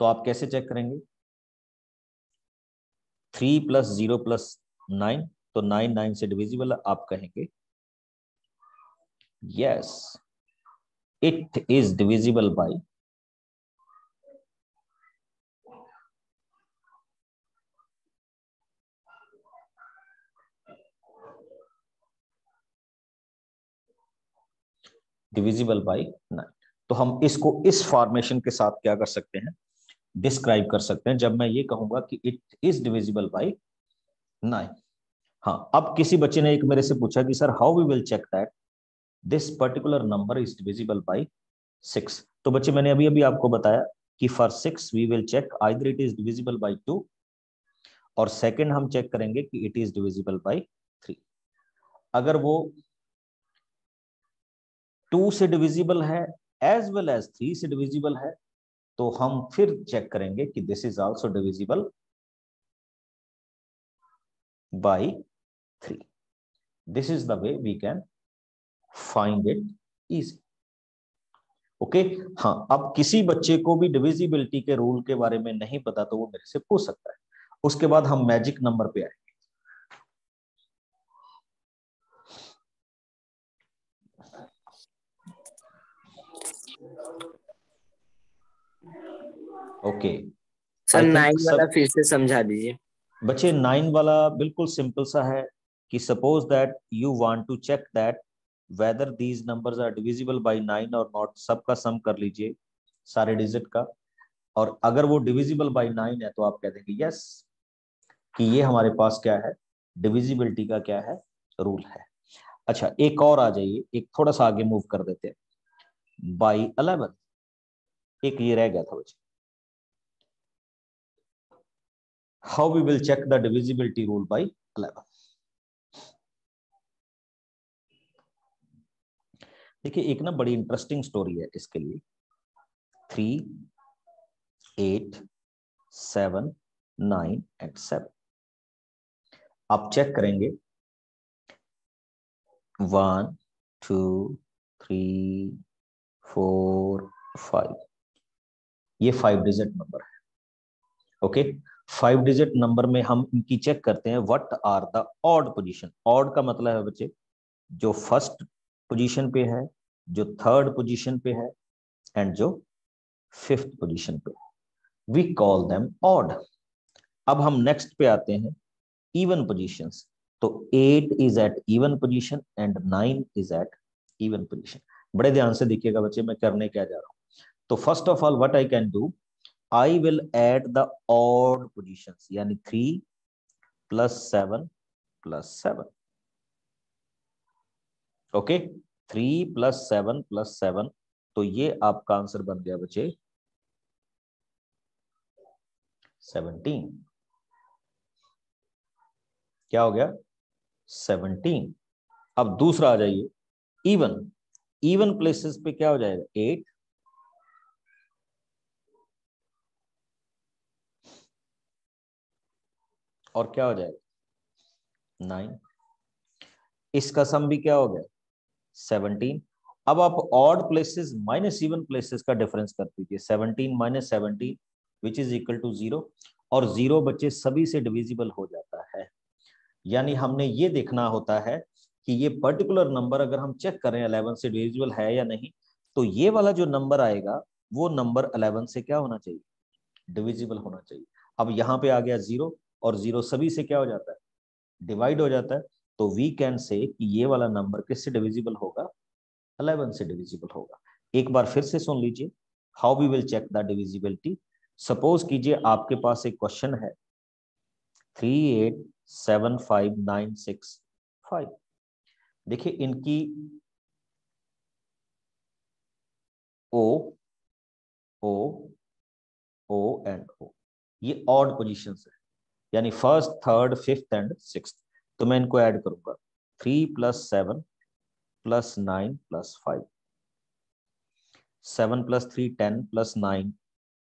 तो आप कैसे चेक करेंगे, 3 + 0 + 9, तो 9 9 से डिविजिबल है, आप कहेंगे yes it is divisible by 9। तो हम इसको इस फॉर्मेशन के साथ क्या कर सकते हैं, डिस्क्राइब कर सकते हैं, जब मैं ये कहूंगा कि इट इज डिविजिबल बाय 9। हाँ, अब किसी बच्चे ने एक मेरे से पूछा कि sir how we will check that this particular number is divisible by 6। तो बच्चे मैंने अभी अभी आपको बताया कि for 6 we will check either it is divisible by 2, और सेकंड हम चेक करेंगे कि इट इज डिविजिबल बाय 3। अगर वो 2 से डिविजिबल है एज वेल एज 3 से डिविजिबल है, तो हम फिर चेक करेंगे कि this is also divisible by 3। This is the way we can find it easy. Okay, हाँ, अब किसी बच्चे को भी डिविजिबिलिटी के रूल के बारे में नहीं पता तो वो मेरे से पूछ सकता है, उसके बाद हम मैजिक नंबर पे आएंगे। ओके, सर 9 वाला फिर से समझा दीजिए। बच्चे 9 वाला बिल्कुल सिंपल सा है कि suppose that you want to check that whether these numbers are divisible by 9 और नॉट, सबका सम कर लीजिए सारे डिजिट का, और अगर वो डिविजिबल बाय 9 है तो आप कह देंगे यस कि ये हमारे पास क्या है, डिविजिबिलिटी का क्या है, रूल है। अच्छा, एक और आ जाइए, एक थोड़ा सा आगे मूव कर देते हैं, बाय 11, एक ये रह गया था बच्चे, how we will check the divisibility rule by 11। देखिए, एक ना बड़ी इंटरेस्टिंग स्टोरी है इसके लिए। 3, 8, 7, 9 एंड 7, आप चेक करेंगे 1 2 3 4 5, ये 5 डिजिट नंबर है। ओके, 5 डिजिट नंबर में हम इनकी चेक करते हैं what are the odd position. Odd का मतलब है बच्चे जो फर्स्ट पोजीशन पे है, जो थर्ड पोजीशन पे है, एंड जो फिफ्थ पोजीशन पे, वी कॉल देम ऑड। अब हम नेक्स्ट पे आते हैं, इवन पोजीशंस। तो 8 is at even position and 9 is at even position. बड़े ध्यान से देखिएगा बच्चे, मैं करने क्या जा रहा हूं। तो first of all what I can do, I will add the odd positions, यानी 3 + 7 + 7। ओके, 3 + 7 + 7 तो ये आपका आंसर बन गया बच्चे 17। क्या हो गया 17। अब दूसरा आ जाइए इवन। इवन प्लेसेस पे क्या हो जाएगा 8, और क्या हो जाएगा 9। इसका सम भी क्या हो गया 17। अब आप odd places minus even places का डिफरेंस कर दीजिए, 17 minus 17 which is equal to 0, और 0 बच्चे सभी से डिविजिबल हो जाता है। यानी हमने ये देखना होता है कि ये पर्टिकुलर नंबर अगर हम चेक करें 11 से डिविजिबल है या नहीं, तो ये वाला जो नंबर आएगा वो नंबर 11 से क्या होना चाहिए डिविजिबल होना चाहिए। अब यहाँ पे आ गया 0, और 0 सभी से क्या हो जाता है डिवाइड हो जाता है, तो वी कैन से कि ये वाला नंबर किससे डिविजिबल होगा 11 से डिविजिबल होगा। एक बार फिर से सुन लीजिए how we will check the divisibility. Suppose कीजिए आपके पास एक क्वेश्चन है 387596 देखिए इनकी ओ ओ ओ एंड ओ ये ऑड पोजीशंस है, यानी first, third, fifth and sixth. तो मैं इनको ऐड करूंगा 3 + 7 + 9 + 5, 7 + 3 10 + 9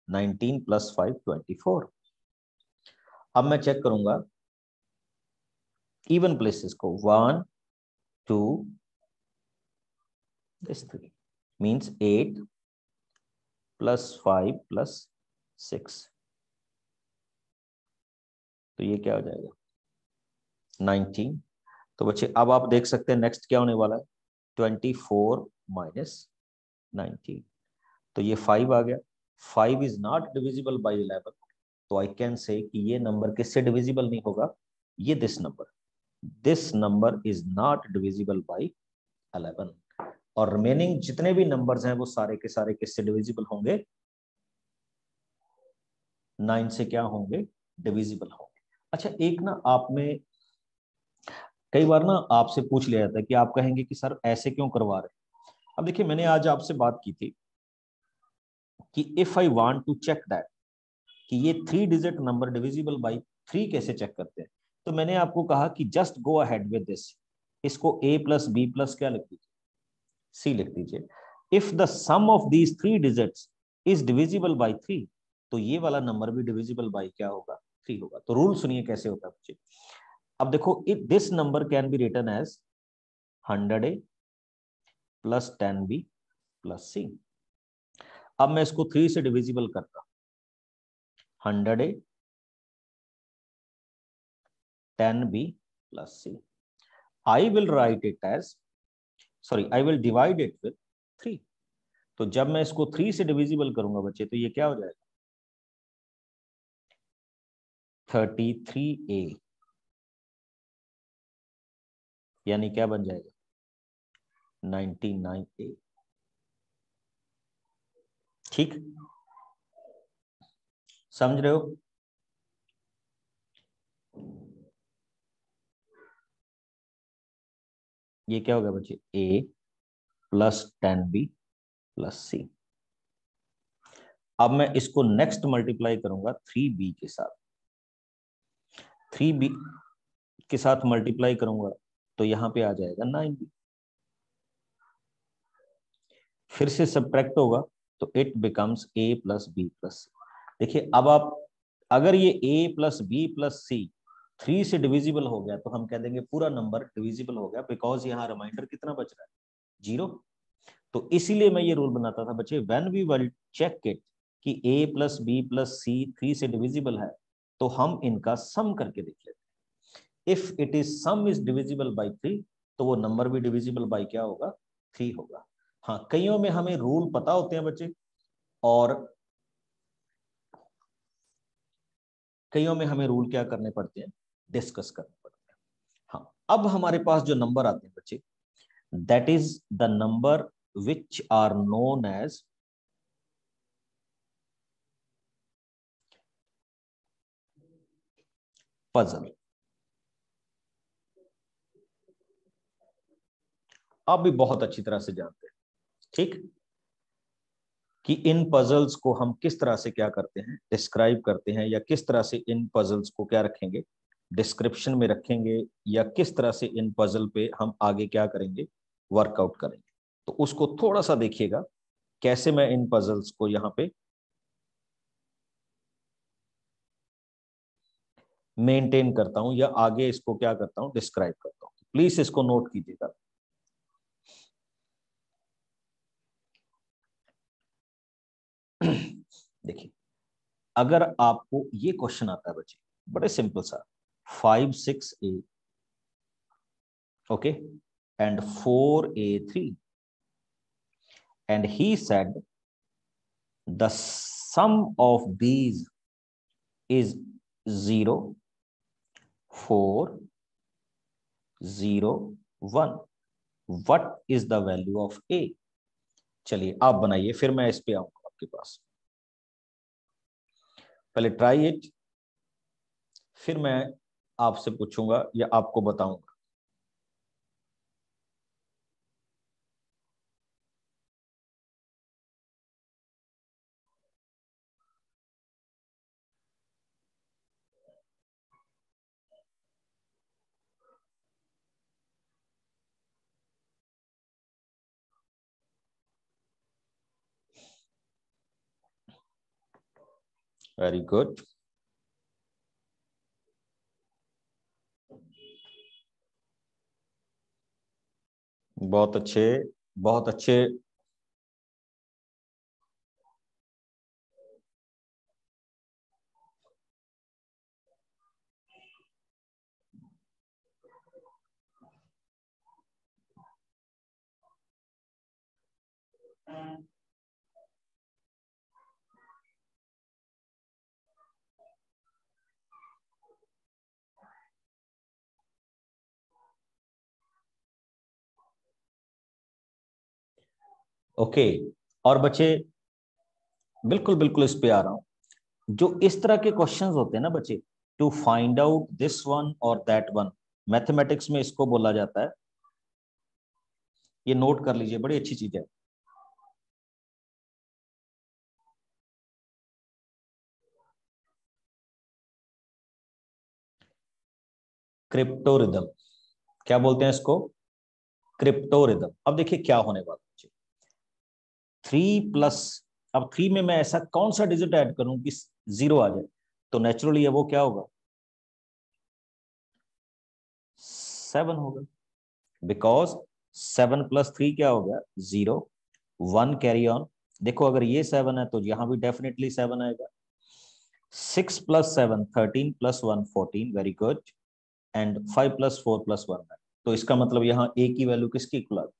19 + 5 24। अब मैं चेक करूंगा इवन प्लेसेस को 1 2 this 3 means 8 + 5 + 6, तो ये क्या हो जाएगा 19। तो बच्चे अब आप देख सकते हैं नेक्स्ट क्या होने वाला है 24 - 19, तो ये 5 आ गया। 5 इज नॉट डिविजिबल बाय 11, तो आई कैन से कि ये नंबर किससे डिविजिबल नहीं होगा, ये this number is not divisible bye 11। और रिमेनिंग जितने भी नंबर्स हैं वो सारे के सारे किससे डिविजिबल होंगे 9 से क्या होंगे डिविजिबल होंगे। अच्छा एक ना आप में कई बार ना आपसे पूछ लिया जाता है कि आप कहेंगे कि सर ऐसे क्यों करवा रहे हैं। अब देखिए मैंने आज आपसे बात की थी कि if I want to check that कि ये 3 डिजिट नंबर डिविजिबल बाय 3 कैसे चेक करते हैं, तो मैंने आपको कहा कि just go ahead with this, इसको a + b + क्या लिख दीजिए c लिख दीजिए। If the sum of these 3 digits is divisible by 3, तो ये वाला नंबर भी डिविजिबल बाय क्या होगा 3 होगा। तो रूल सुनिए कैसे होता है बच्चे। अब देखो if this number can be written as 100a + 10b + c। अब मैं इसको 3 से डिविजिबल करता 100a 10b + c। I will write it as I will divide it with 3। तो जब मैं इसको 3 से डिविजिबल करूंगा बच्चे तो ये क्या हो जाएगा 33a, यानी क्या बन जाएगा 99a। ठीक समझ रहे हो। ये क्या होगा बच्चे a + 10b + c। अब मैं इसको नेक्स्ट मल्टीप्लाई करूंगा 3b के साथ, 3b के साथ मल्टीप्लाई करूंगा तो यहां पे आ जाएगा 9b, फिर से सब्ट्रैक्ट होगा तो it becomes a + b + c। देखिए अब आप अगर ये a + b + c 3 से डिविजिबल हो गया तो हम कह देंगे पूरा नंबर डिविजिबल हो गया, बिकॉज यहाँ रिमाइंडर कितना बच रहा है 0। तो इसीलिए मैं ये रूल बनाता था बच्चे when we will check it कि a + b + c 3 से डिविजिबल है तो हम इनका सम करके देख लेते हैं। If it is some is divisible by 3 तो वो नंबर भी डिविजिबल बाय क्या होगा 3 होगा। हाँ कईयों में हमें रूल पता होते हैं बच्चे और कईयों में हमें रूल क्या करने पड़ते हैं डिस्कस करने पड़ते हैं। हाँ अब हमारे पास जो नंबर आते हैं बच्चे that is the number which are known as puzzle। आप भी बहुत अच्छी तरह से जानते हैं ठीक। कि इन पजल्स को हम किस तरह से क्या करते हैं, डिस्क्राइब करते हैं, या किस तरह से इन पजल्स को क्या रखेंगे, डिस्क्रिप्शन में रखेंगे, या किस तरह से इन पजल पे हम आगे क्या करेंगे, वर्कआउट करेंगे। तो उसको थोड़ा सा देखिएगा कैसे मैं इन पजल्स को यहाँ पे मेंटेन करता हूं या आगे इसको क्या करता हूं, डिस्क्राइब करता हूं। प्लीज इसको नोट कीजिएगा। देखिए, अगर आपको ये क्वेश्चन आता है बच्चे, बड़े सिंपल सा, 5, 6A okay and 4A3 and he said the sum of these is 0, 4, 0, 1. What is the value of A? चलिए आप बनाइए, फिर मैं इस पे आऊंगा आपके पास। पहले ट्राई इट, फिर मैं आपसे पूछूंगा या आपको बताऊंगा। Very good. बहुत अच्छे, बहुत अच्छे। ओके और बच्चे बिल्कुल बिल्कुल इस पे आ रहा हूं। जो इस तरह के क्वेश्चंस होते हैं ना बच्चे, to find out this one और दैट वन, मैथमेटिक्स में इसको बोला जाता है, ये नोट कर लीजिए, बड़ी अच्छी चीज है। क्रिप्टोरिदम, क्या बोलते हैं इसको, क्रिप्टोरिदम। अब देखिए क्या होने वाला है, 3 प्लस, अब 3 में मैं ऐसा कौन सा डिजिट ऐड करूं कि 0 आ जाए, तो नेचुरली वो क्या होगा, 7 होगा, बिकॉज 7 + 3 क्या हो गया, 0, 1 कैरी ऑन। देखो अगर ये 7 है तो यहां भी डेफिनेटली 7 आएगा। 6 + 7 13 + 1 14, वेरी गुड, एंड 5 + 4 + 1 9। तो इसका मतलब यहाँ a की वैल्यू किसकी इक्वल आ गई,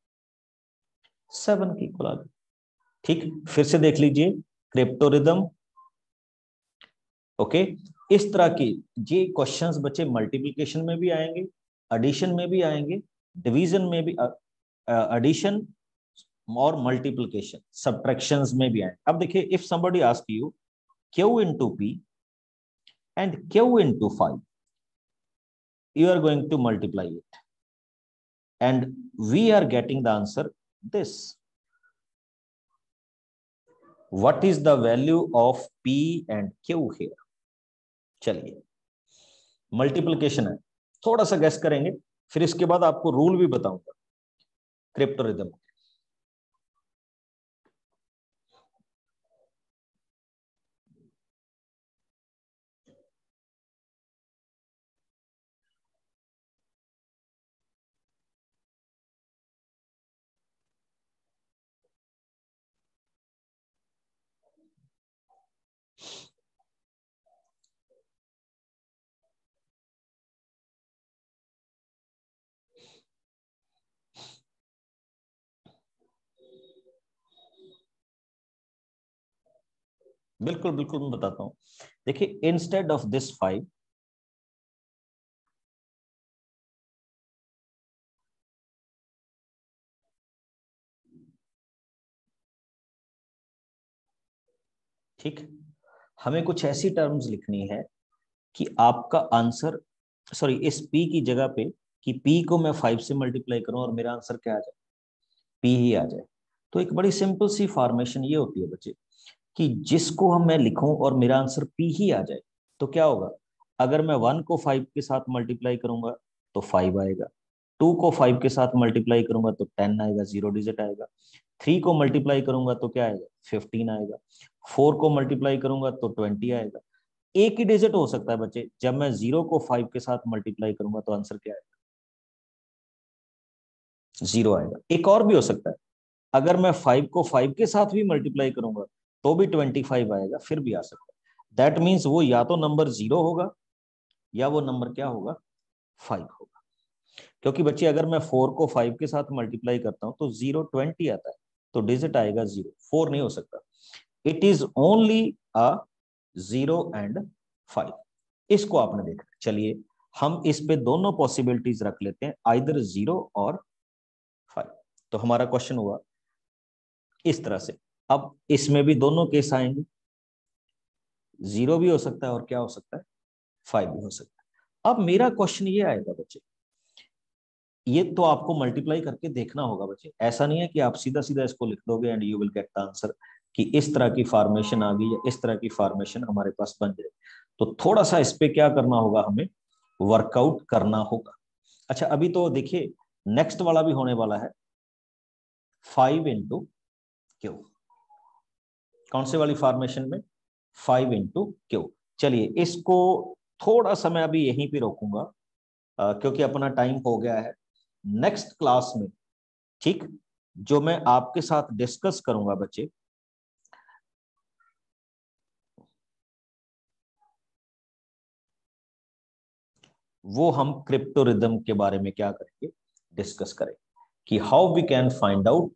7 की इक्वल आ गई। ठीक, फिर से देख लीजिए क्रिप्टोरिदम। ओके, इस तरह की ये क्वेश्चंस बच्चे मल्टीप्लिकेशन में भी आएंगे, एडिशन में भी आएंगे, डिवीजन में भी, एडिशन और मल्टीप्लिकेशन, सब्ट्रैक्शंस में भी आएंगे। अब देखिए, if somebody ask you q into p and q into 5, you are going to multiply it and we are getting the answer this. What is the value of p and q here? चलिए multiplication है, थोड़ा सा gas करेंगे, फिर इसके बाद आपको rule भी बताऊंगा क्रिप्टोरिदम। बिल्कुल बिल्कुल मैं बताता हूं। देखिए, इंस्टेड ऑफ दिस 5, ठीक, हमें कुछ ऐसी टर्म्स लिखनी है कि आपका आंसर, सॉरी, इस p की जगह पे कि p को मैं 5 से मल्टीप्लाई करूं और मेरा आंसर क्या आ जाए, p ही आ जाए। तो एक बड़ी सिंपल सी फॉर्मेशन ये होती है बच्चे कि जिसको हम मैं लिखूं और मेरा आंसर P ही आ जाए तो क्या होगा, अगर मैं 1 को 5 के साथ मल्टीप्लाई करूंगा तो 5 आएगा, 2 को 5 के साथ मल्टीप्लाई करूंगा तो 10 आएगा, 0 डिजिट आएगा, 3 को मल्टीप्लाई करूंगा तो क्या आएगा, 15 आएगा, 4 को मल्टीप्लाई करूंगा तो 20 आएगा। एक ही डिजिट हो सकता है बच्चे, जब मैं 0 को 5 के साथ मल्टीप्लाई करूंगा तो आंसर क्या आएगा, 0 आएगा। एक और भी हो सकता है, अगर मैं 5 को 5 के साथ भी मल्टीप्लाई करूंगा तो भी 25 आएगा, फिर भी आ सकता है। दैट मीन्स वो या तो नंबर 0 होगा या वो नंबर क्या होगा, 5 होगा। क्योंकि बच्चे अगर मैं 4 को 5 के साथ मल्टीप्लाई करता हूं तो 0 20 आता है, तो डिजिट आएगा 0, 4 नहीं हो सकता। It is only a 0 and 5। इसको आपने देखा। चलिए हम इस पे दोनों पॉसिबिलिटीज रख लेते हैं, आइदर 0 और 5। तो हमारा क्वेश्चन हुआ इस तरह से। अब इसमें भी दोनों केस आएंगे, 0 भी हो सकता है और क्या हो सकता है, 5 भी हो सकता है। अब मेरा क्वेश्चन ये आएगा बच्चे, ये तो आपको मल्टीप्लाई करके देखना होगा बच्चे, ऐसा नहीं है कि आप सीधा सीधा इसको लिख दोगे and you will get the answer कि इस तरह की फॉर्मेशन आ गई या इस तरह की फॉर्मेशन हमारे पास बन जाए। तो थोड़ा सा इस पे क्या करना होगा, हमें वर्कआउट करना होगा। अच्छा अभी तो देखिए नेक्स्ट वाला भी होने वाला है, 5 इंटू क्यू। कौन से वाली फॉर्मेशन में, 5 इंटू क्यू। चलिए इसको थोड़ा सा मैं अभी यहीं पे रोकूंगा क्योंकि अपना टाइम हो गया है। नेक्स्ट क्लास में ठीक जो मैं आपके साथ डिस्कस करूंगा बच्चे, वो हम क्रिप्टो रिदम के बारे में क्या करेंगे, डिस्कस करेंगे कि how we can find out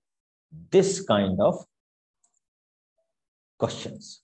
this kind of questions.